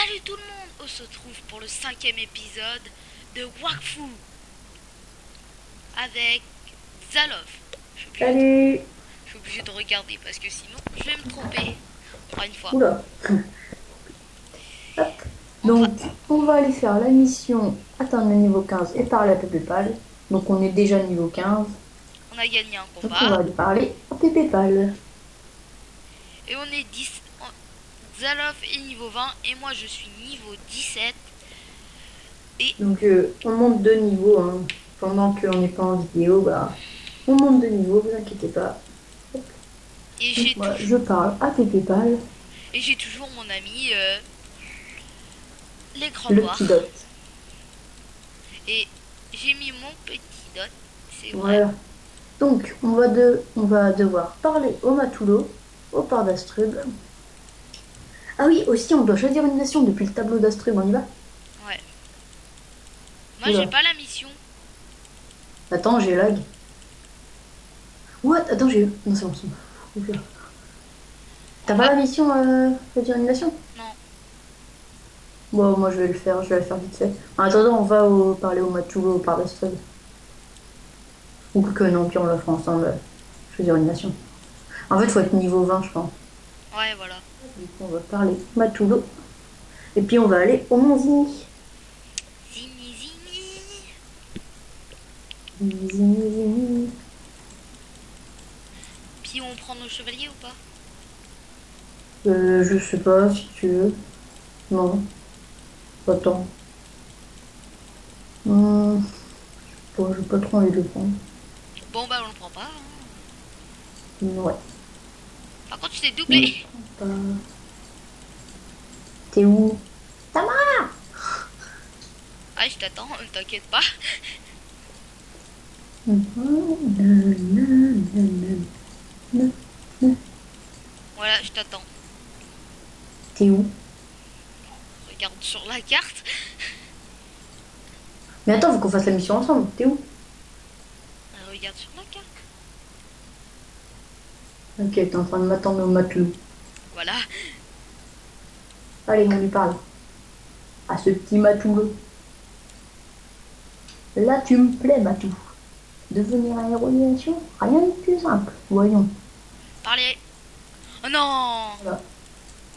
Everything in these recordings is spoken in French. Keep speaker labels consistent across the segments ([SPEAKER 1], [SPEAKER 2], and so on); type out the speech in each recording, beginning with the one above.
[SPEAKER 1] Salut tout le monde, on se retrouve pour le 5e épisode de Wakfu avec Zalof. Je suis obligé de,
[SPEAKER 2] Salut!
[SPEAKER 1] je suis obligé de regarder parce que sinon je vais me tromper. Encore une fois.
[SPEAKER 2] Oula! Hop.
[SPEAKER 1] On va...
[SPEAKER 2] Donc, on va aller faire la mission atteindre le niveau 15 et parler à Pépépal. Donc, on est déjà niveau 15.
[SPEAKER 1] On a gagné un
[SPEAKER 2] Donc, on
[SPEAKER 1] combat
[SPEAKER 2] va aller parler à Pépépal.
[SPEAKER 1] et on est 10. Zalof est niveau 20 et moi je suis niveau 17. Et,
[SPEAKER 2] Donc, on monte de niveau. Hein. Pendant qu'on n'est pas en vidéo, bah, on monte de niveau, vous inquiétez pas. Hop.
[SPEAKER 1] et
[SPEAKER 2] Donc,
[SPEAKER 1] j'ai
[SPEAKER 2] moi,
[SPEAKER 1] toujours,
[SPEAKER 2] je parle à Pépépal,
[SPEAKER 1] et j'ai toujours mon ami l'écran
[SPEAKER 2] le
[SPEAKER 1] noir.
[SPEAKER 2] petit dot.
[SPEAKER 1] Et j'ai mis mon petit dot, c'est vrai.
[SPEAKER 2] Voilà. Donc, on va devoir parler au Matulo, au port d'Astrub. Ah oui, aussi, on doit choisir une nation depuis le tableau d'Astrub, on y va?
[SPEAKER 1] Ouais. Moi j'ai
[SPEAKER 2] Oula.
[SPEAKER 1] pas la mission.
[SPEAKER 2] Attends, j'ai lag. What? Attends, j'ai eu. Non, c'est bon, c'est bon. Ok.
[SPEAKER 1] On
[SPEAKER 2] T'as pas
[SPEAKER 1] va...
[SPEAKER 2] la mission choisir une nation?
[SPEAKER 1] Non.
[SPEAKER 2] Bon, moi je vais le faire, je vais la faire vite fait. En attendant, on va parler au Machulo, au Parlestrug. Ou que non, puis on le fera ensemble, choisir une nation. En fait, faut être niveau 20, je pense.
[SPEAKER 1] Ouais, voilà.
[SPEAKER 2] Du coup, on va parler Matulo. Et puis on va aller au Mont Zini.
[SPEAKER 1] Zini zini.
[SPEAKER 2] Zini, zini, zini.
[SPEAKER 1] Puis on prend nos chevaliers ou pas?
[SPEAKER 2] Je sais pas si tu veux. Non, attends. Bon, j'ai pas trop envie de le prendre.
[SPEAKER 1] Bon bah on le prend pas, hein.
[SPEAKER 2] Ouais,
[SPEAKER 1] Par contre tu t'es
[SPEAKER 2] on le
[SPEAKER 1] doublé.
[SPEAKER 2] prend pas. T'es où? Tama!
[SPEAKER 1] Ah je t'attends, ne t'inquiète pas. Voilà, je t'attends.
[SPEAKER 2] T'es où?
[SPEAKER 1] Regarde sur la carte.
[SPEAKER 2] Mais attends, faut qu'on fasse la mission ensemble. T'es où?
[SPEAKER 1] Regarde sur la carte.
[SPEAKER 2] Ok, t'es en train de m'attendre au matelot.
[SPEAKER 1] Voilà.
[SPEAKER 2] Allez, on lui parle. À ce petit matelot. Là, tu me plais, Matou. Devenir un héros de nation, rien de plus simple. Voyons.
[SPEAKER 1] Parlez. Oh non.
[SPEAKER 2] Voilà.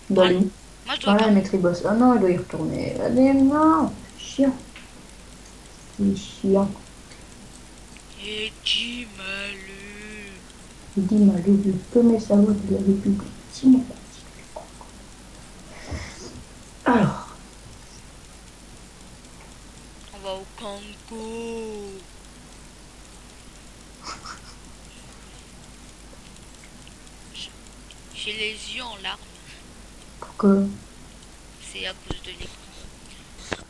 [SPEAKER 2] Bah,
[SPEAKER 1] Parlez.
[SPEAKER 2] allez.
[SPEAKER 1] Moi je dois
[SPEAKER 2] Voilà,
[SPEAKER 1] pas.
[SPEAKER 2] le maître boss. Ah non, il doit y retourner. Allez, non. Chiant. C'est chiant.
[SPEAKER 1] Et qui malheureux.
[SPEAKER 2] Il dit Malou, le premier cerveau de la République. Simon. Alors,
[SPEAKER 1] On va au Congo. J'ai les yeux en larmes.
[SPEAKER 2] pourquoi?
[SPEAKER 1] C'est à cause de l'écran.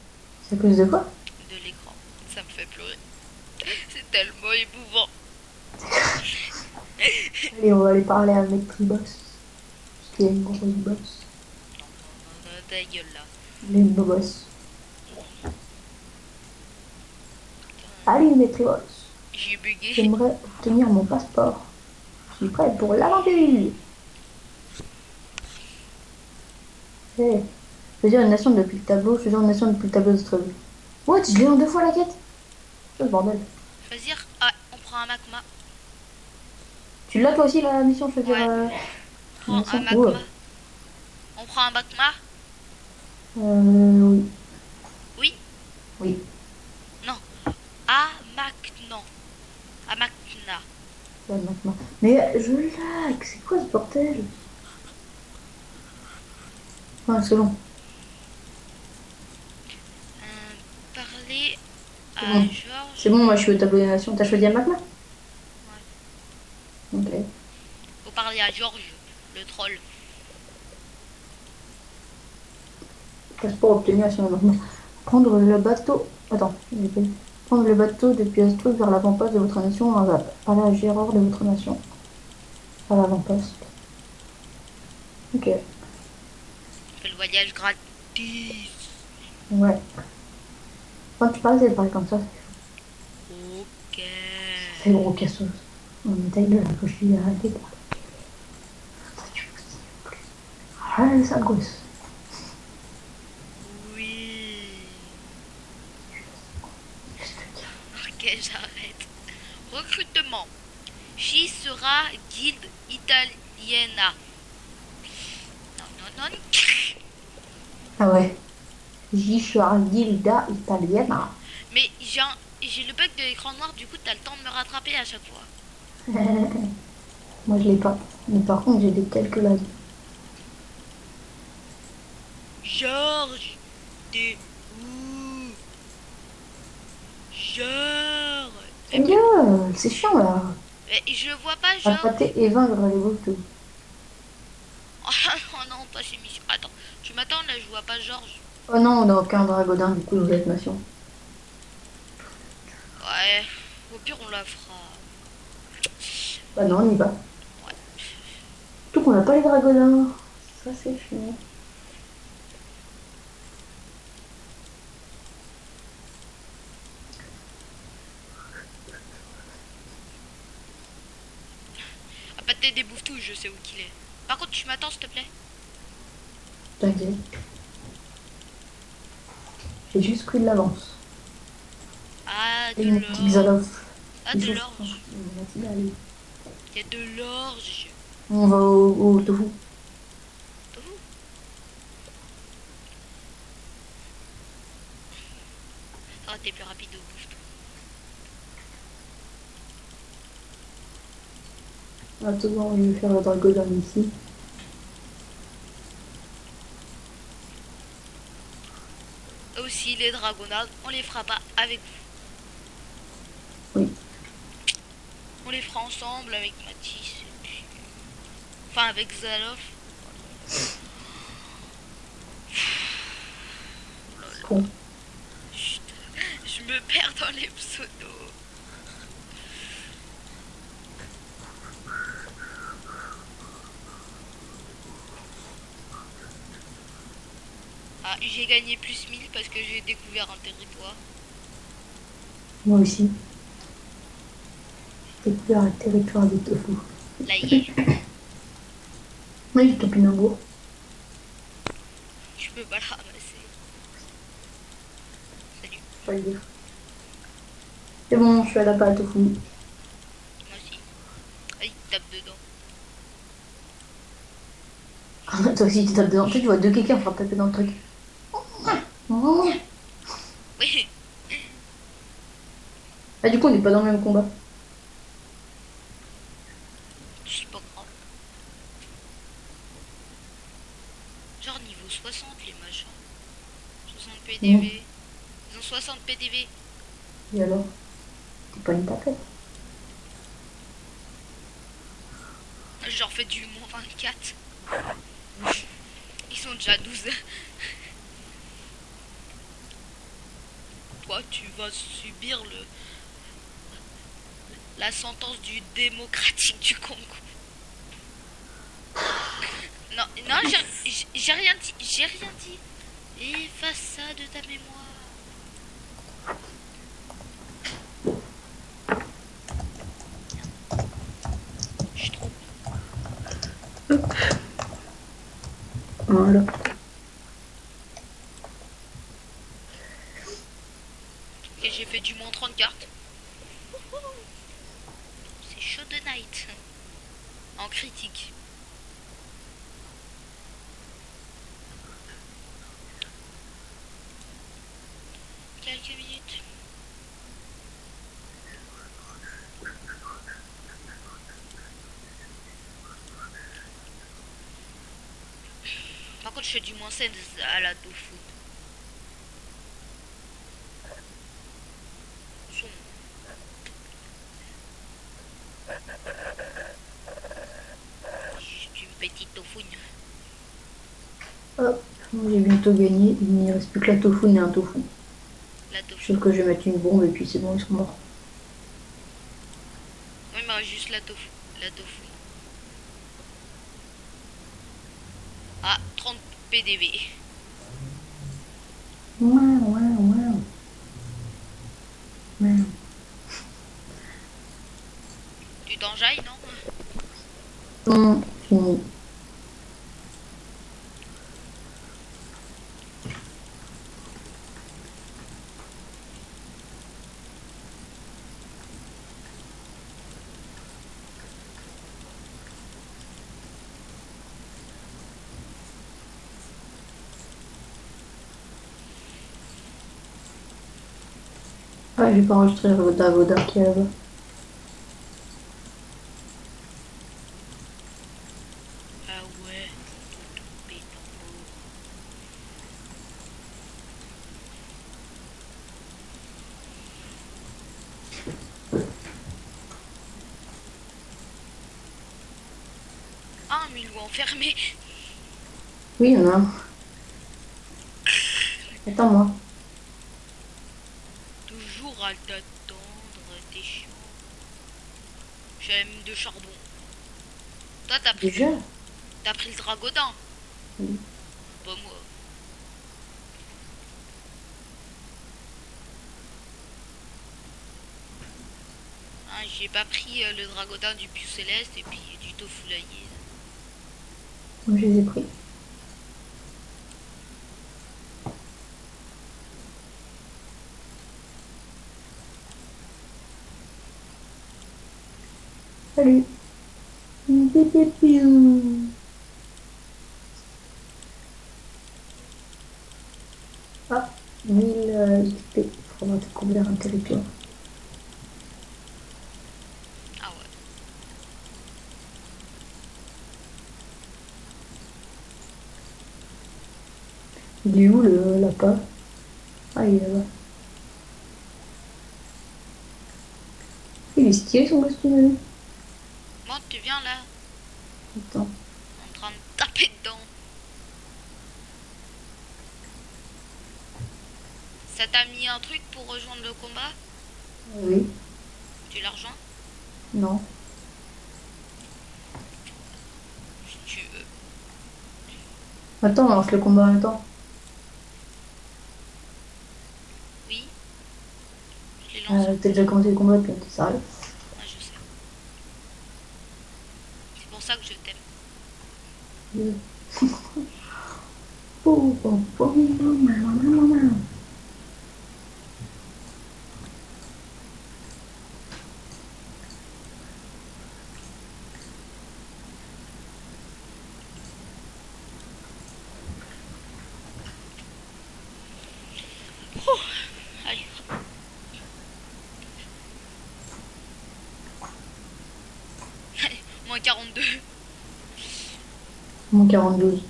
[SPEAKER 2] C'est à cause de quoi?
[SPEAKER 1] De l'écran. Ça me fait pleurer. C'est tellement émouvant.
[SPEAKER 2] Allez, on va aller parler à un maître boss. Parce qu'il y a une grosse boss.
[SPEAKER 1] Non, non, non, ta gueule là.
[SPEAKER 2] Il est une boss. Allez, maître boss.
[SPEAKER 1] J'ai bugué.
[SPEAKER 2] J'aimerais obtenir mon passeport. Je suis prêt pour l'aventure. Hey. Choisir une nation depuis le tableau. Choisir une nation depuis le tableau de Struggle. What? Je l'ai en deux fois la quête? C'est le bordel.
[SPEAKER 1] Choisir. Ah, on prend un magma.
[SPEAKER 2] Tu l'as toi aussi la mission choisir
[SPEAKER 1] Ouais. On
[SPEAKER 2] une
[SPEAKER 1] prend un
[SPEAKER 2] nation? Ouais.
[SPEAKER 1] magma. On prend un magma.
[SPEAKER 2] Oui.
[SPEAKER 1] Oui.
[SPEAKER 2] Oui.
[SPEAKER 1] Non. À maintenant. À Macna.
[SPEAKER 2] Ouais, maintenant. Mais je lag. C'est quoi ce bordel? Ouais, c'est bon.
[SPEAKER 1] Parler
[SPEAKER 2] C'est
[SPEAKER 1] à
[SPEAKER 2] bon. C'est
[SPEAKER 1] Georges.
[SPEAKER 2] bon, moi je suis au tableau des nations. T'as choisi un magma?
[SPEAKER 1] Ouais.
[SPEAKER 2] Ok.
[SPEAKER 1] Faut parler à Georges, le troll.
[SPEAKER 2] Passeport obtenu à son magma. Prendre le bateau. Attends, j'ai pas dit. Prendre le bateau depuis Astrud vers l'avant-poste de votre nation. On va parler à Gérard de votre nation. À l'avant-poste. Ok.
[SPEAKER 1] On fait le voyage gratis.
[SPEAKER 2] Ouais. Quand tu parles, elle parle comme ça.
[SPEAKER 1] Ok.
[SPEAKER 2] C'est gros cassos. On est taille de la gauche, il a arrêté. Ah, ça gosse.
[SPEAKER 1] j'arrête. Recrutement. J sera guilde italiana. Non, non, non.
[SPEAKER 2] Ah ouais. Gishua Gilda Italiana.
[SPEAKER 1] Mais j'ai le bug de l'écran noir, du coup t'as le temps de me rattraper à chaque fois.
[SPEAKER 2] Moi, je l'ai pas. Mais par contre, j'ai des quelques lags.
[SPEAKER 1] Georges, t'es où? Georges.
[SPEAKER 2] Ta gueule, c'est chiant là.
[SPEAKER 1] Mais je vois pas Georges.
[SPEAKER 2] Appâter et vaincre les Voltos.
[SPEAKER 1] Oh non, pas ces missions. Attends, tu m'attends là, je vois pas Georges.
[SPEAKER 2] Oh non, on n'a aucun dragodin du coup dans cette nation.
[SPEAKER 1] Ouais, au pire on la fera.
[SPEAKER 2] Bah non, on y va.
[SPEAKER 1] Ouais.
[SPEAKER 2] Surtout qu'on n'a pas les dragodins. Ça, c'est chiant.
[SPEAKER 1] Ah, pas de des bouffetous, je sais où qu'il est. Par contre, tu m'attends s'il te plaît.
[SPEAKER 2] T'inquiète. J'ai juste pris de l'avance.
[SPEAKER 1] Ah,
[SPEAKER 2] Et
[SPEAKER 1] de
[SPEAKER 2] mon petit
[SPEAKER 1] l'or.
[SPEAKER 2] Xalof.
[SPEAKER 1] Ah,
[SPEAKER 2] Il
[SPEAKER 1] de
[SPEAKER 2] faut
[SPEAKER 1] l'orge.
[SPEAKER 2] Allez.
[SPEAKER 1] Il y a de l'orge.
[SPEAKER 2] On va au tofu.
[SPEAKER 1] Tofu. Oh, t'es plus rapide au bouffetou.
[SPEAKER 2] Attends, je vais faire le dragodin ici.
[SPEAKER 1] Aussi, les dragonnades, on les fera pas avec vous.
[SPEAKER 2] Oui.
[SPEAKER 1] On les fera ensemble avec Mathis. Et puis... Enfin, avec Zalof. Oh là là.
[SPEAKER 2] Con.
[SPEAKER 1] Chut. Je me perds dans les pseudos. Ah, j'ai gagné plus 1000 parce que j'ai découvert un territoire.
[SPEAKER 2] Moi aussi. J'ai découvert le territoire du tofu.
[SPEAKER 1] Là, y est.
[SPEAKER 2] Moi, j'ai topinambour.
[SPEAKER 1] Je peux pas le ramasser. Salut.
[SPEAKER 2] Faut le dire. C'est bon, je suis à la pâte au tofu.
[SPEAKER 1] Moi aussi. Ah, il tape dedans.
[SPEAKER 2] Toi aussi, tu tapes dedans. Tu vois deux quelqu'un faire taper dans le truc. Oh.
[SPEAKER 1] Oui.
[SPEAKER 2] Ah, du coup, on n'est pas dans le même combat.
[SPEAKER 1] C'est pas grave. Genre niveau 60 les machins. 60 PDV. Ils ont 60 PDV.
[SPEAKER 2] Et alors? T'es pas une tapette.
[SPEAKER 1] Je leur fais du moins 24. Ils sont déjà 12. Toi, tu vas subir la sentence du démocratique du Congo. Non, non, j'ai rien dit. J'ai rien dit. Efface ça de ta mémoire. Je suis trop.
[SPEAKER 2] Voilà.
[SPEAKER 1] Ok, j'ai fait du moins 30 cartes. C'est chaud de night. En critique. Quelques minutes. Par contre, je fais du moins 16 à la tofu. Son. Juste une petite tofu.
[SPEAKER 2] Hop, j'ai bientôt gagné. Il n'y reste plus que la tofu et un tofu.
[SPEAKER 1] La tofu.
[SPEAKER 2] Sauf que je vais mettre une bombe et puis c'est bon, ils sont morts.
[SPEAKER 1] Oui, mais juste la tofu. La tofu. Ah, 30 PDV.
[SPEAKER 2] Ouais.
[SPEAKER 1] Tu t'enjailles, non?
[SPEAKER 2] Fini. Ah, j'ai pas enregistré Voda qui est là-bas.
[SPEAKER 1] Ah ouais, tout tombé tambour. Ah, mais ils l'ont enfermé.
[SPEAKER 2] Oui, il y en a un. Attends-moi.
[SPEAKER 1] Toujours à t'attendre, t'es chiant. J'ai mis de charbon. Toi,
[SPEAKER 2] Déjà?
[SPEAKER 1] t'as pris le dragodin.
[SPEAKER 2] Oui.
[SPEAKER 1] Pas moi. Hein, j'ai pas pris le dragodin du Piu Céleste et puis du tofu laïe.
[SPEAKER 2] Moi, je les ai pris. Salut. Piou, piou, piou. Ah, 1000 XP. Faudra découvrir un territoire.
[SPEAKER 1] Ah ouais.
[SPEAKER 2] Il est où le lapin? Ah, il est là-bas. Il est stylé son costume.
[SPEAKER 1] Bon, tu viens là,
[SPEAKER 2] Attends.
[SPEAKER 1] en train de taper dedans. Ça t'a mis un truc pour rejoindre le combat?
[SPEAKER 2] Oui.
[SPEAKER 1] Tu l'as rejoint?
[SPEAKER 2] Non.
[SPEAKER 1] Si tu veux.
[SPEAKER 2] Attends, on lance le combat en même temps.
[SPEAKER 1] Oui, je l'ai lancé.
[SPEAKER 2] T'as déjà commencé le combat, puis t'es sérieux?
[SPEAKER 1] Ah, je sais. C'est pour ça que je t'aime.
[SPEAKER 2] Oui. Pou, pou, pou, pou.
[SPEAKER 1] Allez, moins 42.
[SPEAKER 2] Mon 42.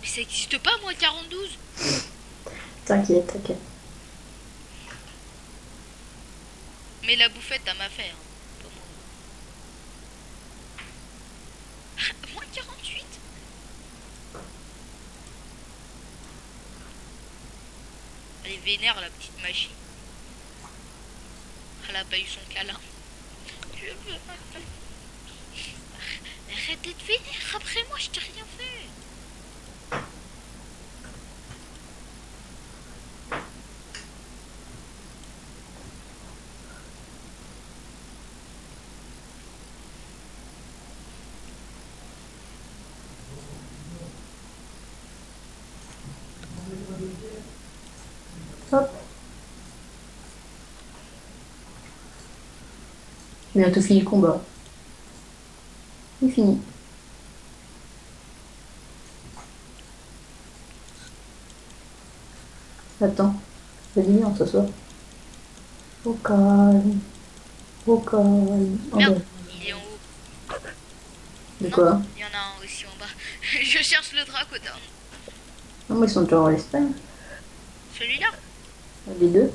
[SPEAKER 1] Mais ça existe pas, moins 42.
[SPEAKER 2] T'inquiète, t'inquiète.
[SPEAKER 1] Mais la bouffette, t'as ma fait. Hein. Pas moi. Moins 48. Elle est vénère, la petite machine. Elle a pas eu son câlin. Je veux. Arrête d'être vénère après moi, je t'ai rien fait.
[SPEAKER 2] Hop. Bientôt fini le combat. C'est fini. Attends. Vas-y, on s'assoit. Au calme. Au calme. Oh
[SPEAKER 1] Merde,
[SPEAKER 2] ben,
[SPEAKER 1] il est en haut.
[SPEAKER 2] de
[SPEAKER 1] Non,
[SPEAKER 2] quoi?
[SPEAKER 1] il y en a un aussi en bas. Je cherche le dracodon.
[SPEAKER 2] Non, moi, ils sont toujours en l'Espagne.
[SPEAKER 1] Celui-là.
[SPEAKER 2] Les deux.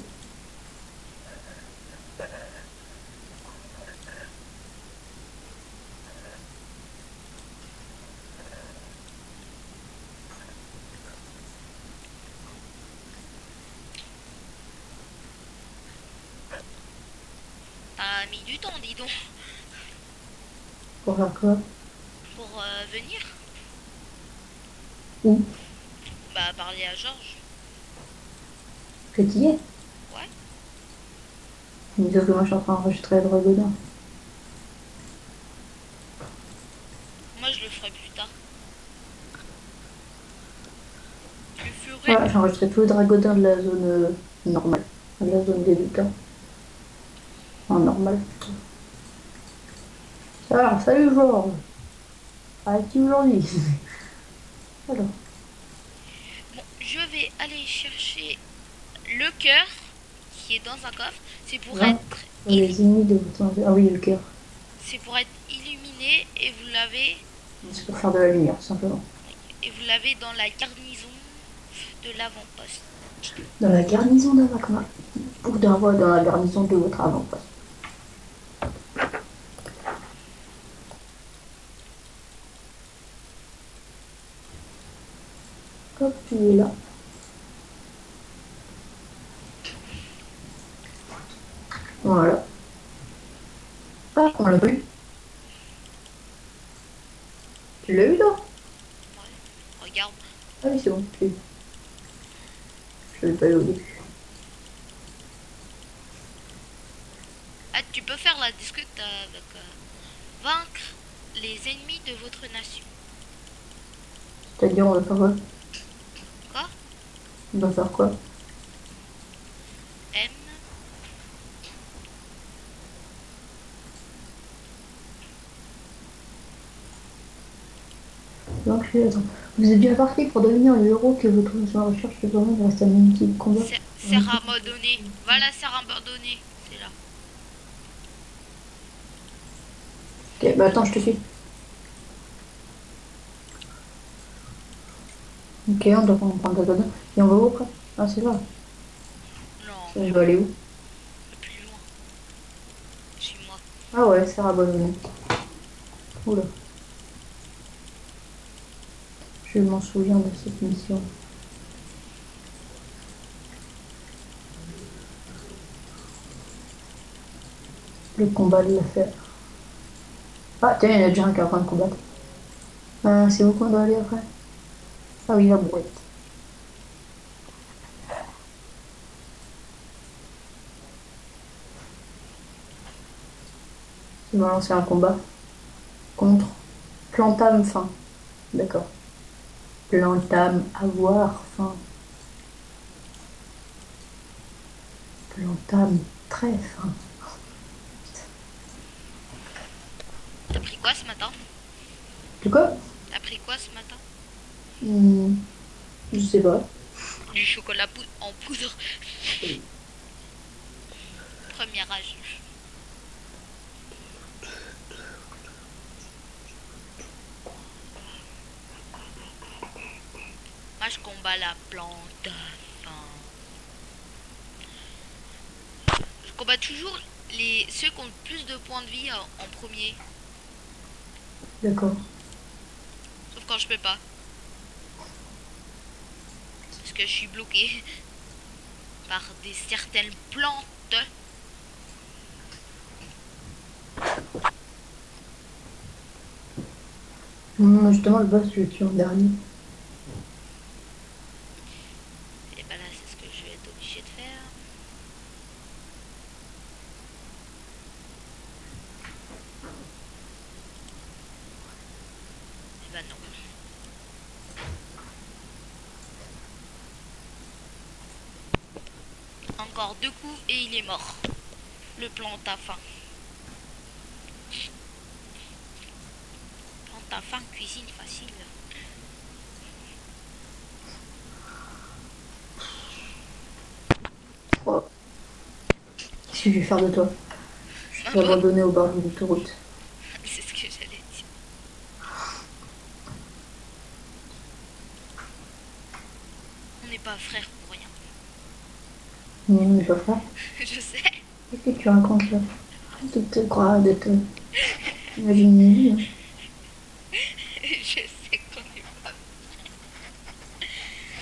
[SPEAKER 1] T'as mis du temps, dis donc,
[SPEAKER 2] Pour faire quoi?
[SPEAKER 1] pour venir.
[SPEAKER 2] Où?
[SPEAKER 1] Bah, parler à Georges.
[SPEAKER 2] Que tu y es?
[SPEAKER 1] Ouais.
[SPEAKER 2] Mais sauf que moi, je suis en train d'enregistrer le Dragodin.
[SPEAKER 1] Moi, je le ferai plus tard. Je ferai.
[SPEAKER 2] Voilà, j'ai enregistré tous les Dragodins de la zone normale. De la zone débutant. En normal. Alors, salut Georges. Arrête-tu aujourd'hui? Alors.
[SPEAKER 1] Bon, je vais aller chercher le cœur qui est dans un coffre, c'est pour être
[SPEAKER 2] Vaincre les ennemis de votre nation. Ah oui, le cœur.
[SPEAKER 1] c'est pour être illuminé
[SPEAKER 2] C'est pour faire de la lumière, tout simplement.
[SPEAKER 1] et vous l'avez dans la garnison de l'avant-poste.
[SPEAKER 2] Dans la garnison d'Avakma. Pour d'avoir dans la garnison de votre avant-poste. Hop, tu es là. Voilà. Ah, on l'a pas eu. Tu l'as eu, toi?
[SPEAKER 1] Ouais. Regarde.
[SPEAKER 2] Ah oui, c'est bon, je l'ai eu. Je l'ai pas eu au début.
[SPEAKER 1] Ah, tu peux faire la discute avec vaincre les ennemis de votre nation.
[SPEAKER 2] C'est-à-dire, on va faire quoi?
[SPEAKER 1] Quoi?
[SPEAKER 2] On va faire quoi?
[SPEAKER 1] M.
[SPEAKER 2] Donc, attends. Vous êtes bien parti pour devenir le héros que votre nation recherche. Le domaine reste un unité de combat.
[SPEAKER 1] Serre abandonnée. Va la serre abandonnée. C'est là.
[SPEAKER 2] Ok, bah attends, je te suis. Ok, on doit prendre la donne. Et on va où après? Ah, c'est là.
[SPEAKER 1] Non,
[SPEAKER 2] On va aller où?
[SPEAKER 1] plus loin. Chez moi.
[SPEAKER 2] Ah ouais, c'est abandonné. Oula. Je m'en souviens de cette mission. Le combat de l'affaire. Ah, tiens, il y en a déjà un qui est en train de combattre. C'est où qu'on doit aller après? Ah oui, la brouette. Il va lancer un combat contre Plantame fin. D'accord. Plantame avoir faim. Plantame très faim.
[SPEAKER 1] T'as pris quoi ce matin?
[SPEAKER 2] Du quoi?
[SPEAKER 1] T'as pris quoi ce matin?
[SPEAKER 2] Hmm, je sais pas.
[SPEAKER 1] Du chocolat en poudre. Premier âge. Moi je combats la plante. Enfin, je combats toujours ceux qui ont le plus de points de vie en premier.
[SPEAKER 2] D'accord.
[SPEAKER 1] Sauf quand je peux pas. Parce que je suis bloqué par certaines plantes.
[SPEAKER 2] Justement, le boss, je le tue en dernier.
[SPEAKER 1] Et bah là c'est ce que je vais être obligé de faire. Et bah non. Encore 2 coups et il est mort. Le plante à faim. Plante à faim, cuisine facile.
[SPEAKER 2] Oh. Qu'est-ce que je vais faire de toi? Je suis
[SPEAKER 1] Oh,
[SPEAKER 2] abandonné au bord de l'autoroute.
[SPEAKER 1] c'est ce que j'allais dire. On n'est pas frères pour rien.
[SPEAKER 2] Mais on n'est pas frère.
[SPEAKER 1] Je sais.
[SPEAKER 2] Qu'est-ce que tu racontes là? Arrête de te croire, de te... Imagine une vie, hein.
[SPEAKER 1] Je sais qu'on est pas.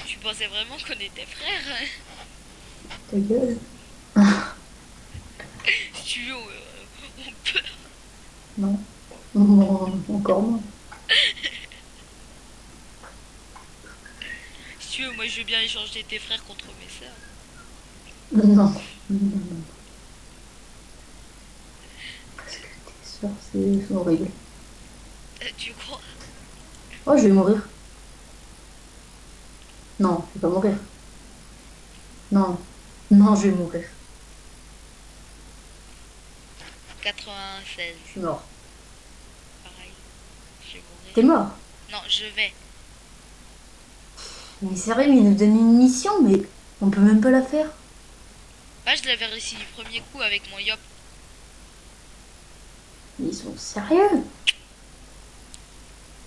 [SPEAKER 1] Tu pensais vraiment qu'on était frères, hein?
[SPEAKER 2] Ta gueule.
[SPEAKER 1] Si tu veux, on peut.
[SPEAKER 2] Non. Bon, encore moins.
[SPEAKER 1] Si tu veux, moi je veux bien échanger tes frères contre mes sœurs.
[SPEAKER 2] Non. Non, non. Parce que tes soeurs, c'est horrible.
[SPEAKER 1] Tu crois?
[SPEAKER 2] Oh, je vais mourir. Non, je vais pas mourir. Non. Non, je vais mourir.
[SPEAKER 1] 96.
[SPEAKER 2] Je suis mort.
[SPEAKER 1] Pareil. Je vais
[SPEAKER 2] T'es
[SPEAKER 1] mourir.
[SPEAKER 2] mort?
[SPEAKER 1] Non, je vais.
[SPEAKER 2] Mais sérieux, il nous donne une mission, mais... On peut même pas la faire.
[SPEAKER 1] Bah, je l'avais réussi du premier coup avec mon yop.
[SPEAKER 2] Ils sont sérieux.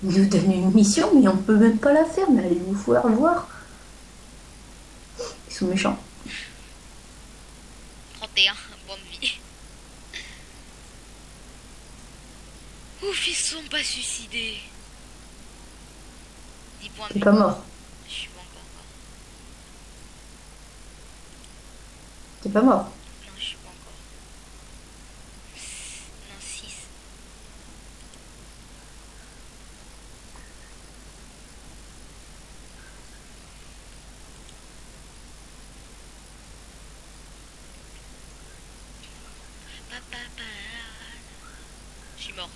[SPEAKER 2] Ils nous donnent une mission, mais on peut même pas la faire. Mais allez vous faire voir. Ils sont méchants.
[SPEAKER 1] 31, bonne vie. Ouf, ils se sont pas suicidés. 10 points de
[SPEAKER 2] T'es
[SPEAKER 1] vie.
[SPEAKER 2] pas mort.
[SPEAKER 1] Je suis pas encore mort.
[SPEAKER 2] T'es pas mort.
[SPEAKER 1] Non, je suis pas encore. Non, 6. Je suis mort.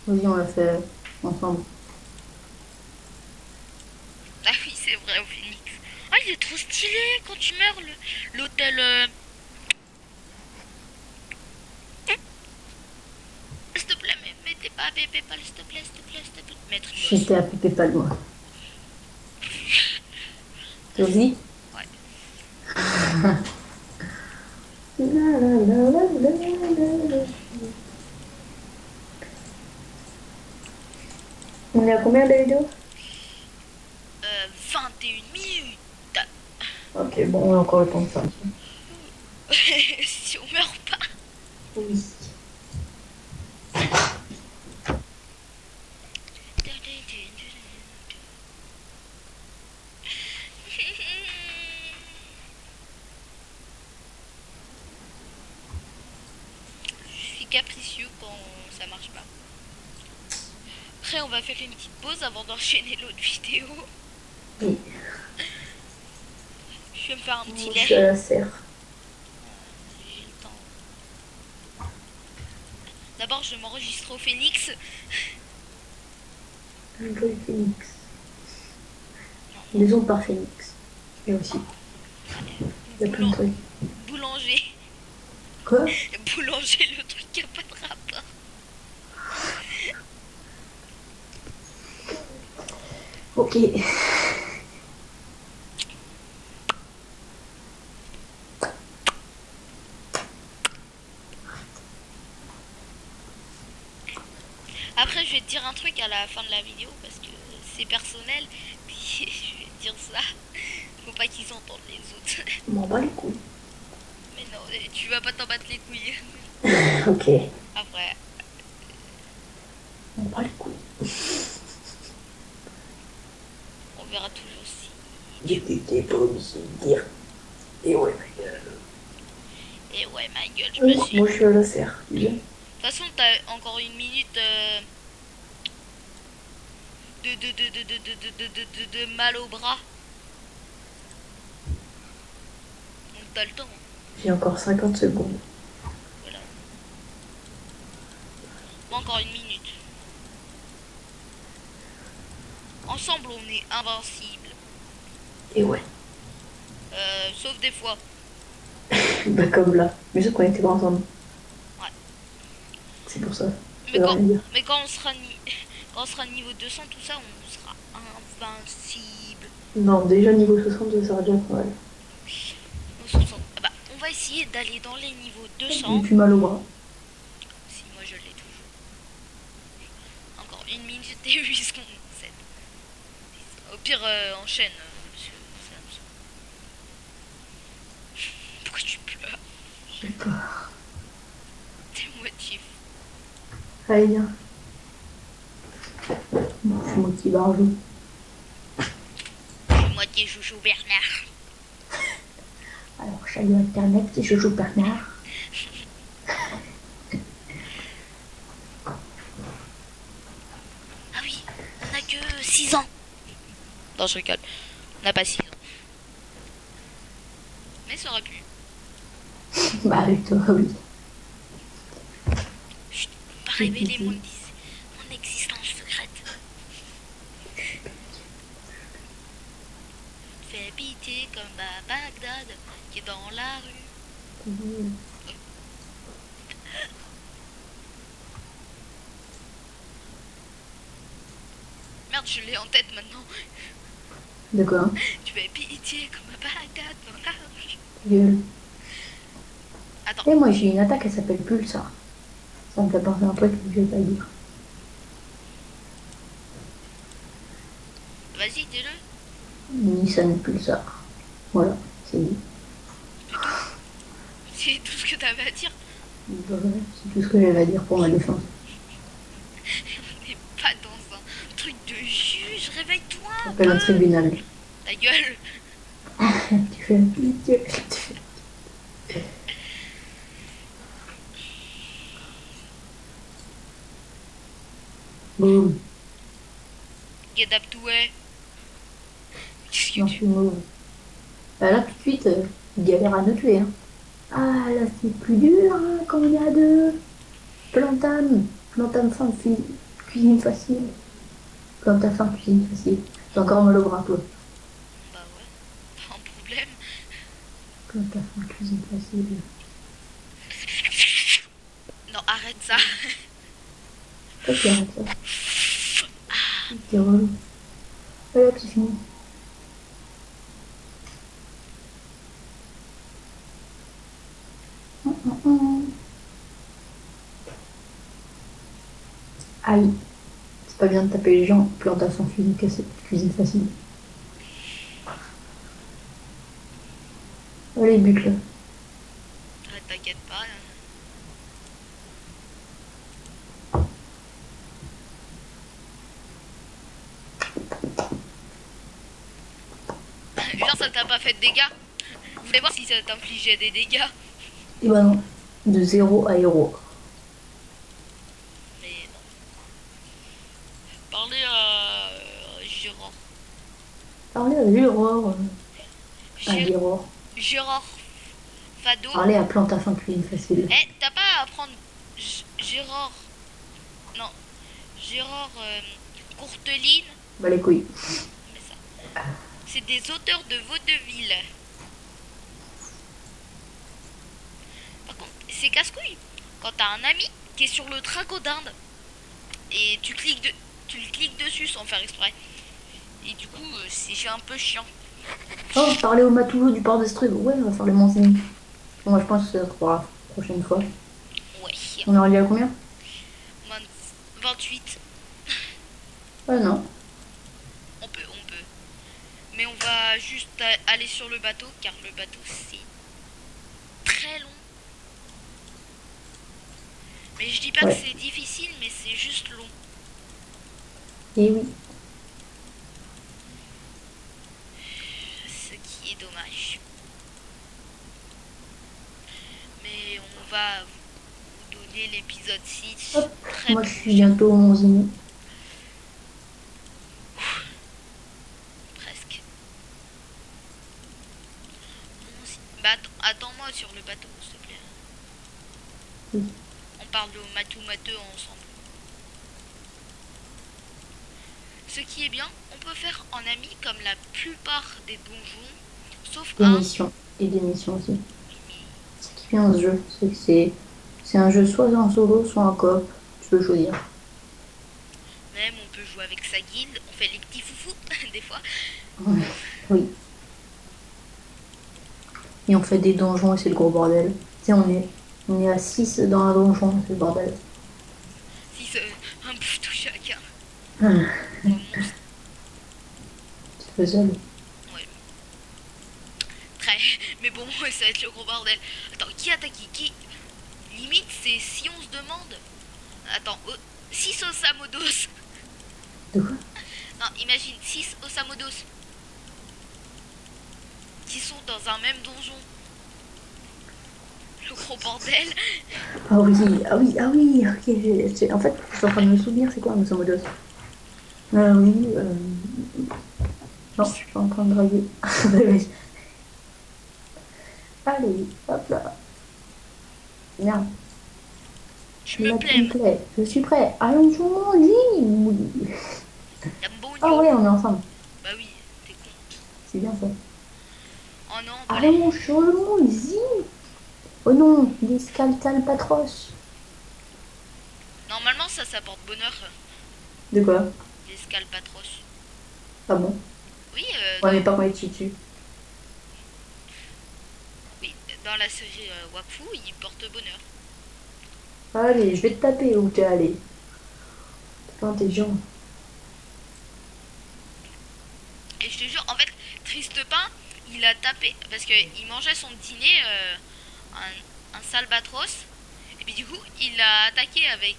[SPEAKER 2] Vas-y, on l'a fait ensemble.
[SPEAKER 1] Ah oui, c'est vrai, au Phoenix. Ah, il est trop stylé quand tu meurs, l'hôtel. S'il te plaît, mettez pas PayPal, s'il te plaît, s'il te plaît, s'il te plaît. Maître
[SPEAKER 2] J'étais
[SPEAKER 1] boss.
[SPEAKER 2] à Pépé pas moi. Toi aussi.
[SPEAKER 1] Ouais.
[SPEAKER 2] On est à combien de vidéos?
[SPEAKER 1] 21 minutes.
[SPEAKER 2] Ok, bon, on a encore le temps de ça.
[SPEAKER 1] Si on meurt pas.
[SPEAKER 2] Oui.
[SPEAKER 1] Je suis capricieux quand ça marche pas. Après, on va faire une petite pause avant d'enchaîner l'autre vidéo.
[SPEAKER 2] Oui.
[SPEAKER 1] Je vais me faire un petit
[SPEAKER 2] Je suis à
[SPEAKER 1] lait.
[SPEAKER 2] la serre.
[SPEAKER 1] J'ai le temps. D'abord, je vais m'enregistrer au Phoenix.
[SPEAKER 2] Un peu le Phoenix.
[SPEAKER 1] Non,
[SPEAKER 2] Maison par Phoenix. Et aussi. Il y a plein de trucs.
[SPEAKER 1] boulanger.
[SPEAKER 2] Quoi?
[SPEAKER 1] Boulanger, le truc qui a pas de rapport.
[SPEAKER 2] Ok.
[SPEAKER 1] Après, je vais te dire un truc à la fin de la vidéo parce que c'est personnel. Puis je vais te dire ça. Faut pas qu'ils entendent les autres.
[SPEAKER 2] On m'en bat les couilles.
[SPEAKER 1] Mais non, tu vas pas t'en battre les couilles.
[SPEAKER 2] Ok.
[SPEAKER 1] Après,
[SPEAKER 2] On m'en bat les couilles.
[SPEAKER 1] on verra toujours si.
[SPEAKER 2] J'étais pas obligé de dire. Et ouais, ma gueule.
[SPEAKER 1] Et ouais, ma gueule, je me suis.
[SPEAKER 2] Moi, je suis à la serre. Tu viens?
[SPEAKER 1] De toute façon, t'as encore une minute de mal au bras. Donc t'as le temps.
[SPEAKER 2] J'ai encore 50 secondes.
[SPEAKER 1] Voilà. Encore une minute. Ensemble, on est invincible.
[SPEAKER 2] Et ouais.
[SPEAKER 1] Sauf des fois.
[SPEAKER 2] Bah, comme là. Mais sauf qu'on était pas ensemble.
[SPEAKER 1] Ouais.
[SPEAKER 2] C'est pour ça.
[SPEAKER 1] Mais
[SPEAKER 2] Ça veut
[SPEAKER 1] quand,
[SPEAKER 2] rien dire.
[SPEAKER 1] mais quand on sera niveau 200, tout ça, on sera invincible.
[SPEAKER 2] Non, déjà niveau 60, ça sera déjà pas mal.
[SPEAKER 1] Au 60. Ah bah, on va essayer d'aller dans les niveaux
[SPEAKER 2] J'ai
[SPEAKER 1] 200.
[SPEAKER 2] plus mal au bras.
[SPEAKER 1] Si moi je l'ai toujours. Encore une minute et 8 secondes. 7. Au pire, enchaîne. Parce que ça me saoule. Pourquoi tu pleures?
[SPEAKER 2] Je sais pas.
[SPEAKER 1] T'es motif.
[SPEAKER 2] Allez, viens. Bon, c'est moi qui barjoue.
[SPEAKER 1] Moitié chouchou Bernard.
[SPEAKER 2] Alors, chalet internet, c'est Jojo Bernard.
[SPEAKER 1] Ah oui, on a que 6 ans. Non, je rigole. On n'a pas 6 ans. Mais ça aurait pu.
[SPEAKER 2] Bah, avec toi, oui.
[SPEAKER 1] Chut, pas révéler mon existence secrète. Fais pitié comme à Bagdad, qui est dans la rue. Merde, je l'ai en tête maintenant.
[SPEAKER 2] De quoi, hein?
[SPEAKER 1] Tu fais pitié comme un patate.
[SPEAKER 2] Gueule.
[SPEAKER 1] Attends,
[SPEAKER 2] Et moi, j'ai une attaque, elle s'appelle Pulsar. Ça me fait penser à un truc que je vais pas dire.
[SPEAKER 1] vas-y, dis-le.
[SPEAKER 2] Nissan Pulsar. Voilà, c'est dit.
[SPEAKER 1] C'est tout. C'est tout ce que t'avais à dire.
[SPEAKER 2] Voilà, c'est tout ce que j'avais à dire pour ma défense.
[SPEAKER 1] On n'est pas dans un truc de juge. Réveille-toi
[SPEAKER 2] Ça
[SPEAKER 1] un
[SPEAKER 2] s'appelle un
[SPEAKER 1] peu.
[SPEAKER 2] tribunal.
[SPEAKER 1] Ta gueule.
[SPEAKER 2] Tu fais pitié. Boum.
[SPEAKER 1] Get up to way. Qu'est-ce que
[SPEAKER 2] Non, je
[SPEAKER 1] tu...
[SPEAKER 2] suis mauve. Bah là, tout de suite, il galère à nous tuer, hein. Ah, là, c'est plus dur, hein, quand on est à deux. Plantame. Plantame fin, cuisine facile. Plantame fin, cuisine facile. J'ai encore mal au bras, toi.
[SPEAKER 1] Bah ouais, pas un problème.
[SPEAKER 2] Plantame fin, cuisine facile.
[SPEAKER 1] Non, arrête ça.
[SPEAKER 2] Toi qui arrête ça. C'est relou. Voilà, c'est fini. Aïe. C'est pas bien de taper les gens. Plantation physique, cuisine facile. Allez, bute là.
[SPEAKER 1] Ah, t'inquiète pas. Genre, ça t'a pas fait de dégâts. Vous voulez voir si ça t'infligeait des dégâts.
[SPEAKER 2] Et bah non. De 0 à héros.
[SPEAKER 1] Mais non. Parlez à Gérard.
[SPEAKER 2] Parlez à Gérard. À
[SPEAKER 1] Gé-
[SPEAKER 2] Gérard.
[SPEAKER 1] Gérard Fado.
[SPEAKER 2] Parlez à Plantafin cuisine facile.
[SPEAKER 1] Eh, t'as pas à prendre Gérard. Non. Gérard Courteline.
[SPEAKER 2] Bah les couilles.
[SPEAKER 1] Mais ça. C'est des auteurs de vaudeville. Par contre, c'est casse-couille. Quand t'as un ami qui est sur le traco d'Inde et tu le cliques dessus sans faire exprès. Et du coup, c'est un peu chiant.
[SPEAKER 2] Oh, parlez au matoulot du port d'Estrée. Ouais, on va faire les manzines. Bon, moi je pense que ça sera la prochaine fois.
[SPEAKER 1] Ouais.
[SPEAKER 2] On est rendu à combien?
[SPEAKER 1] 28.
[SPEAKER 2] Ah non.
[SPEAKER 1] On peut, on peut. Mais on va juste aller sur le bateau car le bateau c'est très long. Mais je dis pas que
[SPEAKER 2] Ouais.
[SPEAKER 1] c'est difficile, mais c'est juste long.
[SPEAKER 2] Et oui.
[SPEAKER 1] Ce qui est dommage. Mais on va vous donner l'épisode 6
[SPEAKER 2] Hop.
[SPEAKER 1] très
[SPEAKER 2] Moi je suis
[SPEAKER 1] prochainement.
[SPEAKER 2] bientôt aux manzines.
[SPEAKER 1] Presque. Bah attends-moi sur le bateau, s'il te plaît.
[SPEAKER 2] Oui.
[SPEAKER 1] On parle au matou-mateux ensemble. Ce qui est bien, on peut faire en ami comme la plupart des donjons, sauf
[SPEAKER 2] Des
[SPEAKER 1] un.
[SPEAKER 2] missions. Et des missions aussi. Ce qui est bien dans ce jeu, c'est que c'est un jeu soit en solo, soit en coop. Tu peux choisir.
[SPEAKER 1] Même on peut jouer avec sa guilde, on fait les petits foufous des fois.
[SPEAKER 2] Ouais. Oui. Et on fait des donjons et c'est le gros bordel. Tu sais, on est à 6 dans un donjon, c'est le bordel.
[SPEAKER 1] Si c'est un bouton chacun.
[SPEAKER 2] Hum,
[SPEAKER 1] Ou un monstre.
[SPEAKER 2] C'est faisable.
[SPEAKER 1] Ouais. Très. Mais bon, ça va être le gros bordel. Attends, qui attaque qui? Limite, c'est si on se demande. Attends, 6 Osamodos.
[SPEAKER 2] De quoi?
[SPEAKER 1] Non, imagine 6 Osamodos qui sont dans un même donjon. Le gros bordel.
[SPEAKER 2] Ah oui, ah oui, ah oui, ok. En fait, je suis en train de me souvenir, c'est quoi un Osamodos? Oui, non, je suis en train de draguer. Allez, hop là. Merde,
[SPEAKER 1] Je me
[SPEAKER 2] là tu me
[SPEAKER 1] plains.
[SPEAKER 2] plais. Je suis prêt. Allons sur mon lit. Ah
[SPEAKER 1] Yambonio.
[SPEAKER 2] ouais, on est ensemble.
[SPEAKER 1] Bah oui, t'es con.
[SPEAKER 2] C'est bien ça.
[SPEAKER 1] Oh non, pas les.
[SPEAKER 2] Allons sur mon lit. Oh non, des Scaltalpatros.
[SPEAKER 1] Normalement, ça porte bonheur.
[SPEAKER 2] De quoi?
[SPEAKER 1] Les Scalpatros.
[SPEAKER 2] Ah bon?
[SPEAKER 1] Oui,
[SPEAKER 2] Ouais, mais pas quand il tire dessus.
[SPEAKER 1] oui, dans la série Wakfu, il porte bonheur.
[SPEAKER 2] Allez, je vais te taper où t'es allé. T'es pas intelligent.
[SPEAKER 1] Et je te jure, en fait, Triste Pain, il a tapé parce qu'il mangeait son dîner, un salbatros. Et puis du coup, il a attaqué avec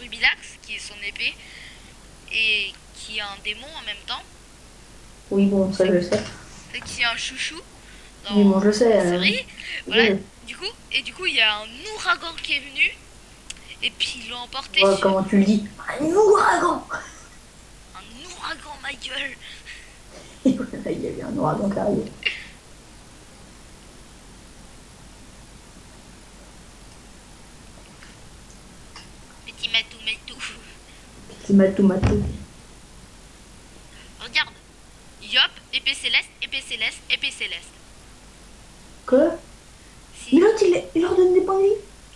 [SPEAKER 1] Rubilax, qui est son épée, et qui est un démon en même temps,
[SPEAKER 2] Oui, bon, ça je le sais.
[SPEAKER 1] qui est un chouchou
[SPEAKER 2] Oui, bon, je le
[SPEAKER 1] dans
[SPEAKER 2] sais.
[SPEAKER 1] la série. Voilà,
[SPEAKER 2] Je-
[SPEAKER 1] du coup, il y a un ouragan qui est venu, et puis ils l'ont emporté
[SPEAKER 2] vois
[SPEAKER 1] sur
[SPEAKER 2] comment tu le dis. Un ouragan.
[SPEAKER 1] un ouragan, ma gueule.
[SPEAKER 2] Et voilà, il y a eu un ouragan qui arrive.
[SPEAKER 1] Petit matou, matou.
[SPEAKER 2] Petit matou matou.
[SPEAKER 1] Regarde, Yop, épée céleste, épée céleste, épée céleste.
[SPEAKER 2] Quoi?
[SPEAKER 1] Si,
[SPEAKER 2] Mais l'autre, il leur donne des points de vie.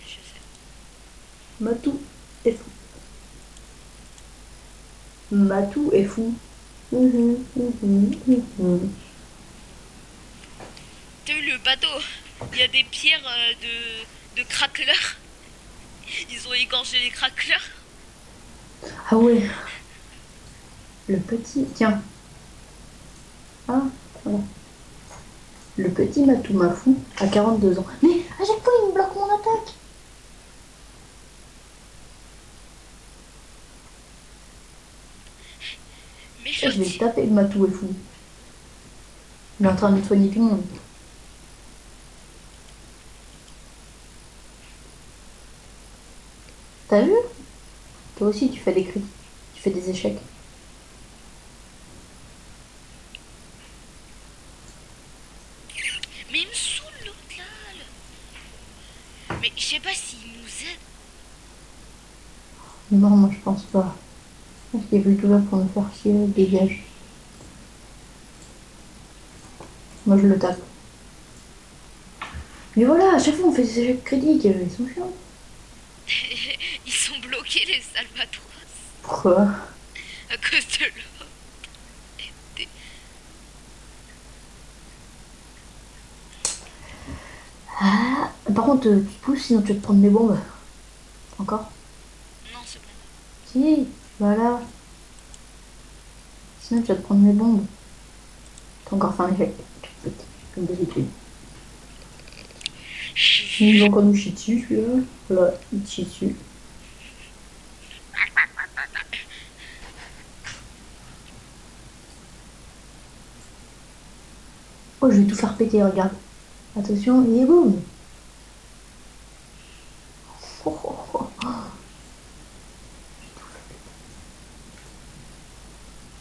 [SPEAKER 1] je sais.
[SPEAKER 2] Matou est fou. Matou est fou.
[SPEAKER 1] T'as vu le bateau? Il y a des pierres de craqueleurs. Ils ont égorgé les craqueleurs.
[SPEAKER 2] Ah ouais, le petit. Tiens. Ah, voilà. Le petit Matou Mafou a 42 ans. Mais à chaque fois, il me bloque mon attaque.
[SPEAKER 1] Mais
[SPEAKER 2] Et je vais le
[SPEAKER 1] gentil.
[SPEAKER 2] taper, le Matou est fou. Il est en train de soigner tout le monde. T'as vu? Toi aussi, tu fais des critiques. Tu fais des échecs.
[SPEAKER 1] Mais il me saoule l'autre là. Mais je sais pas s'il nous aide.
[SPEAKER 2] Non, moi, je pense pas. Je pense qu'il est plutôt là pour nous faire chier. Dégage. Moi, je le tape. Mais voilà, à chaque fois, on fait des échecs critiques. Ils sont chiants.
[SPEAKER 1] Ils sont bloqués les salvatros
[SPEAKER 2] Pourquoi?
[SPEAKER 1] à cause de l'eau.
[SPEAKER 2] Ah, par contre, tu te pousses, sinon tu vas te prendre des bombes. Encore?
[SPEAKER 1] Non, c'est bon.
[SPEAKER 2] Si, voilà. Sinon, tu vas te prendre des bombes. T'as encore fait un échec. Comme d'habitude. Il va encore nous chier dessus, celui-là. Voilà, il te chie dessus. Oh, je vais tout faire péter, regarde. Attention, et boum. Oh, oh, oh.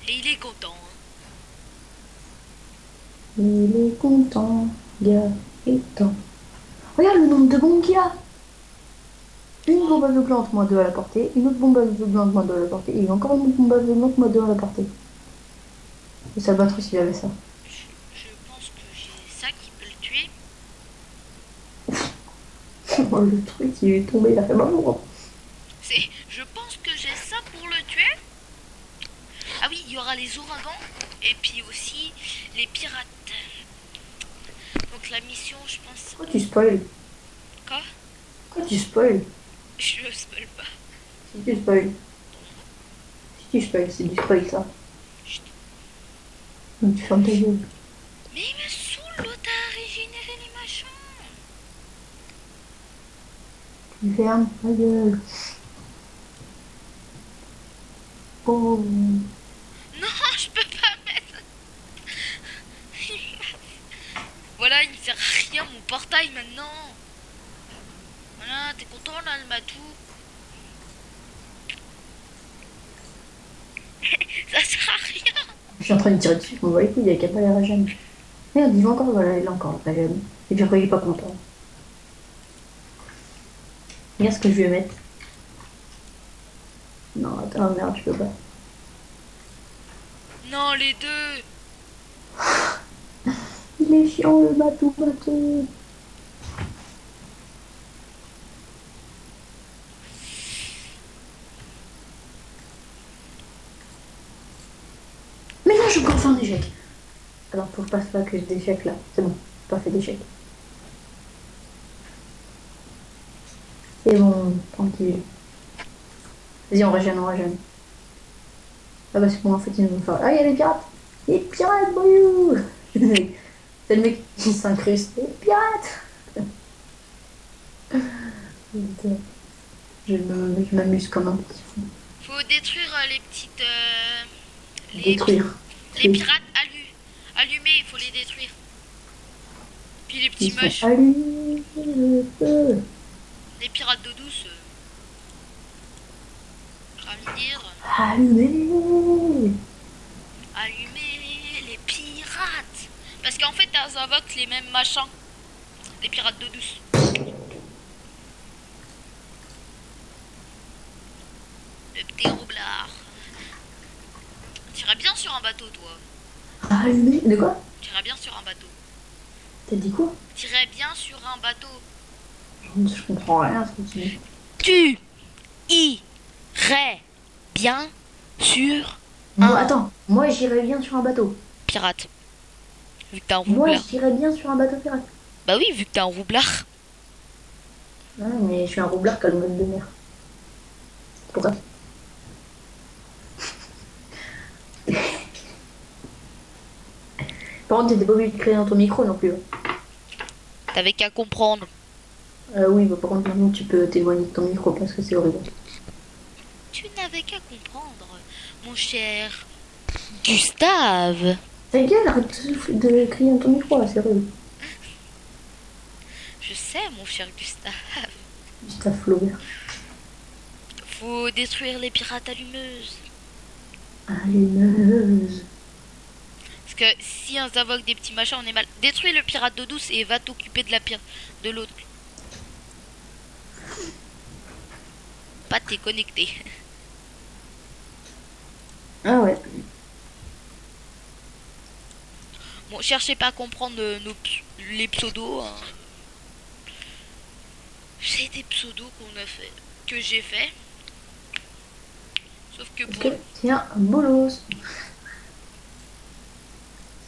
[SPEAKER 1] Et il est content. Hein.
[SPEAKER 2] Il est content, gars, et temps. Regarde le nombre de bombes qu'il a. Une bombe aveuglante, moins 2 à la portée. Une autre bombe aveuglante, moins 2 à la portée. Et encore une autre bombe aveuglante, moins 2 à la portée. Le Salvatros, il avait ça.
[SPEAKER 1] Je pense que j'ai ça qui peut le tuer.
[SPEAKER 2] Oh, le truc, il est tombé, il a fait maman.
[SPEAKER 1] Je pense que j'ai ça pour le tuer. Ah oui, il y aura les ouragans et puis aussi les pirates. Donc la mission, je pense.
[SPEAKER 2] Pourquoi tu spoil?
[SPEAKER 1] Quoi?
[SPEAKER 2] Pourquoi tu spoil?
[SPEAKER 1] Je ne spoil pas.
[SPEAKER 2] Si tu spoil. Si tu spoil, c'est du spoil, ça.
[SPEAKER 1] Chut.
[SPEAKER 2] Donc tu fermes ta gueule.
[SPEAKER 1] Mais il me saoule l'autre à régénérer les machins.
[SPEAKER 2] Tu fermes ta gueule. Oh.
[SPEAKER 1] Non, je peux pas mettre. Voilà, il ne sert à rien mon portail maintenant. Voilà, t'es content là le matou? Ça sert à rien.
[SPEAKER 2] Je suis en train de tirer dessus, je m'en vois les couilles, il y a qu'à pas l'air à jamais. Regarde, il va encore, voilà, il est encore, la gemme. Et puis après, il est pas content. Regarde ce que je vais mettre. Non, attends, merde, je peux pas.
[SPEAKER 1] Non, les deux.
[SPEAKER 2] Il est chiant, le bateau, bateau. Mais là, je peux faire un échec. Alors, faut que je passe pas que d'échecs là. C'est bon, j'ai pas fait d'échecs. C'est bon, tranquille. Vas-y, on régène, on régène. Ah bah c'est bon, en fait, ils nous vont faire. Ah, il y a les pirates! Les pirates, boyou! C'est le mec qui s'incruste. Les pirates! Putain, je m'amuse comme un petit fou.
[SPEAKER 1] Faut détruire les petites...
[SPEAKER 2] Détruire.
[SPEAKER 1] les
[SPEAKER 2] Tuer.
[SPEAKER 1] pirates allumés, il faut les détruire. Puis les petits
[SPEAKER 2] Ils sont
[SPEAKER 1] moches,
[SPEAKER 2] allumés le feu.
[SPEAKER 1] les pirates d'eau douce, j'ai envie de dire,
[SPEAKER 2] Allumés!
[SPEAKER 1] allumez les pirates. Parce qu'en fait, elles invoquent les mêmes machins, les pirates d'eau douce. Le petit roublard. T'irais bien sur un bateau, toi.
[SPEAKER 2] Allumés! De quoi?
[SPEAKER 1] T'irais bien sur un bateau.
[SPEAKER 2] T'as dit quoi?
[SPEAKER 1] T'irais bien sur un bateau.
[SPEAKER 2] Je comprends rien à ce que tu dis.
[SPEAKER 1] Tu irais bien sur
[SPEAKER 2] Moi,
[SPEAKER 1] un
[SPEAKER 2] attends, moi j'irais bien sur un bateau.
[SPEAKER 1] pirate. Vu que t'es un
[SPEAKER 2] Moi
[SPEAKER 1] roublard.
[SPEAKER 2] j'irais bien sur un bateau pirate.
[SPEAKER 1] Bah oui, vu que t'es un roublard.
[SPEAKER 2] Ah, mais je suis un roublard qui a le mode de mer. C'est pour ça. Par contre, t'étais pas obligé de créer dans ton micro non plus.
[SPEAKER 1] T'avais qu'à comprendre.
[SPEAKER 2] Oui, bah, par contre, maintenant tu peux t'éloigner de ton micro parce que c'est horrible.
[SPEAKER 1] Tu n'avais qu'à comprendre, mon cher Gustave.
[SPEAKER 2] Ta gueule, arrête de crier dans ton micro là, c'est horrible.
[SPEAKER 1] Je sais, mon cher Gustave.
[SPEAKER 2] Juste à Flaubert.
[SPEAKER 1] Faut détruire les pirates allumeuses.
[SPEAKER 2] Allumeuse.
[SPEAKER 1] Parce que si on invoque des petits machins, on est mal. Détruis le pirate d'eau douce et va t'occuper de la pire de l'autre. Pas t'es connecté.
[SPEAKER 2] Ah ouais.
[SPEAKER 1] Bon, cherchez pas à comprendre les pseudos. Hein. C'est des pseudos qu'on a fait, que j'ai fait. Sauf que
[SPEAKER 2] Parce
[SPEAKER 1] pour.
[SPEAKER 2] que, tiens, bolos.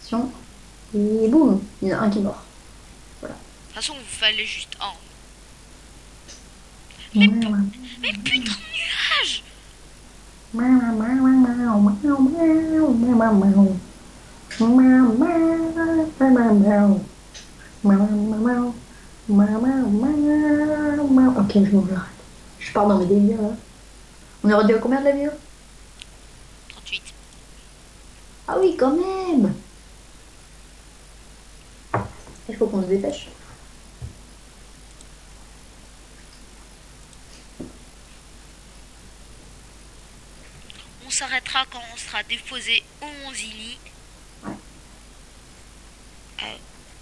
[SPEAKER 2] Attention. Et boum, il y en a un qui est mort.
[SPEAKER 1] De toute façon, il fallait juste un.
[SPEAKER 2] Ouais,
[SPEAKER 1] Mais,
[SPEAKER 2] ouais.
[SPEAKER 1] mais putain de nuage.
[SPEAKER 2] Ok, je m'arrête. Je pars dans mes délires là. On est rendu à combien de la vidéo?
[SPEAKER 1] 38.
[SPEAKER 2] Ah oui, quand même. Il faut qu'on se dépêche.
[SPEAKER 1] On s'arrêtera quand on sera déposé au Monzini.
[SPEAKER 2] Ouais.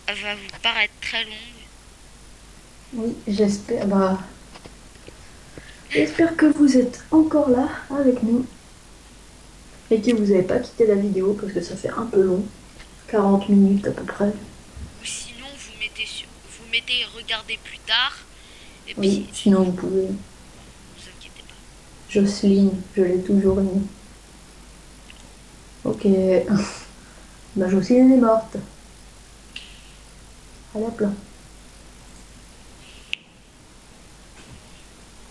[SPEAKER 1] Elle va vous paraître très longue.
[SPEAKER 2] Oui, j'espère. Bah, j'espère que vous êtes encore là avec nous et que vous n'avez pas quitté la vidéo parce que ça fait un peu long. 40 minutes à peu près.
[SPEAKER 1] Ou sinon, vous mettez regarder plus tard. Et
[SPEAKER 2] Oui,
[SPEAKER 1] puis,
[SPEAKER 2] sinon vous pouvez.
[SPEAKER 1] vous inquiétez pas.
[SPEAKER 2] Jocelyne, je l'ai toujours aimée. Ok. Bah, Jocelyne est morte. Allez hop là.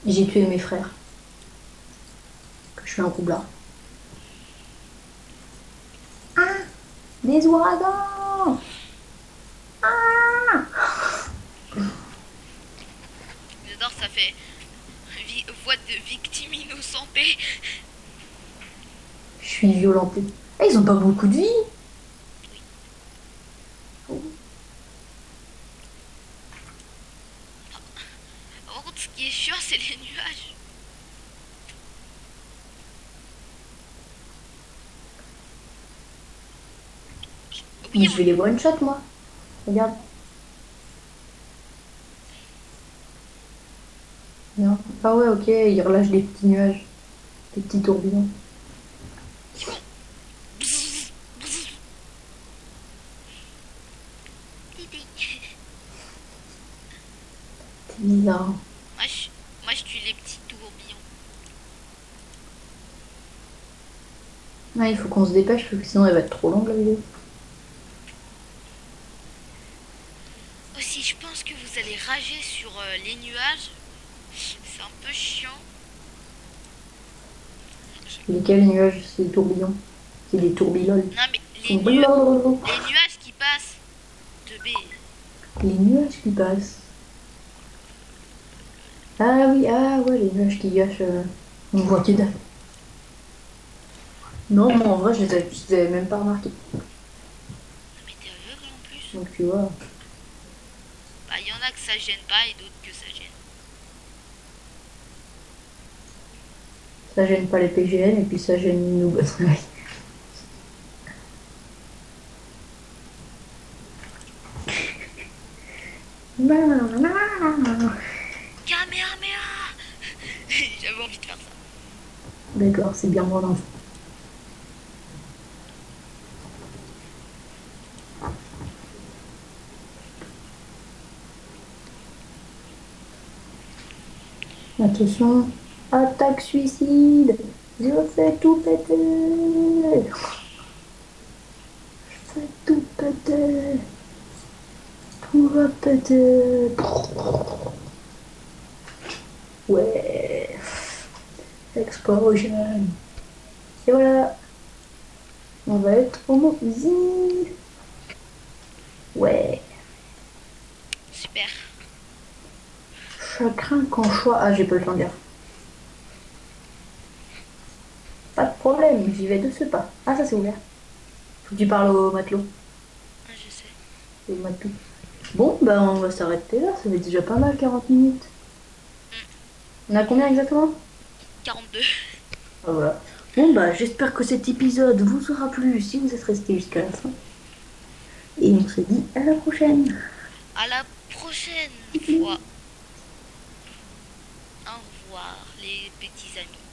[SPEAKER 2] J'ai tué mes frères. Que je suis un roublard. Ah! Des ouragans! Ah!
[SPEAKER 1] J'adore, ça fait voix de victime innocentée.
[SPEAKER 2] Je suis violentée. Ah, ils ont pas beaucoup de vie.
[SPEAKER 1] Par contre, ce qui est chiant, c'est les nuages.
[SPEAKER 2] Mais
[SPEAKER 1] Oui,
[SPEAKER 2] je vais les one shot moi. Regarde. Non. Ah ouais, ok, ils relâchent des petits nuages. Des petits tourbillons.
[SPEAKER 1] ils font. Bzzz, bzzz.
[SPEAKER 2] C'est bizarre.
[SPEAKER 1] Moi, je tue les petits tourbillons.
[SPEAKER 2] Ah, il faut qu'on se dépêche parce que sinon elle va être trop longue la vidéo.
[SPEAKER 1] rager sur les nuages. C'est un peu chiant.
[SPEAKER 2] C'est lesquels les nuages? C'est des tourbillons. C'est des tourbillons.
[SPEAKER 1] Non mais
[SPEAKER 2] Les nuages
[SPEAKER 1] les nuages qui passent de B.
[SPEAKER 2] qui passent. Ah oui, ah ouais, les nuages qui gâchent. On voit que dalle. Non, moi en vrai, je les avais même pas remarqués.
[SPEAKER 1] Mais t'es aveugle en plus.
[SPEAKER 2] Donc tu vois.
[SPEAKER 1] Bah il y en a que ça gêne pas et d'autres que ça gêne.
[SPEAKER 2] Ça gêne pas les PGN et puis ça gêne nous.
[SPEAKER 1] Kamehameha. J'avais envie de faire ça.
[SPEAKER 2] D'accord, c'est bien mon enfant. Attention, attaque suicide. Je fais tout péter. Je fais tout péter. Tout va péter. Ouais. Explosion. Et voilà. On va être homo easy. Ouais.
[SPEAKER 1] Super.
[SPEAKER 2] Chacun qu'en choix. Ah, j'ai pas le temps de dire. Pas de problème, j'y vais de ce pas. Ah, ça c'est ouvert. Faut que tu parles au matelot.
[SPEAKER 1] Ah, je sais.
[SPEAKER 2] Au matelot. Bon, bah on va s'arrêter là. Ça fait déjà pas mal 40 minutes. On a combien exactement?
[SPEAKER 1] 42.
[SPEAKER 2] Ah, voilà. Bon, bah j'espère que cet épisode vous aura plu si vous êtes resté jusqu'à la fin. Et on se dit à la prochaine.
[SPEAKER 1] À la prochaine fois. Au revoir les petits amis.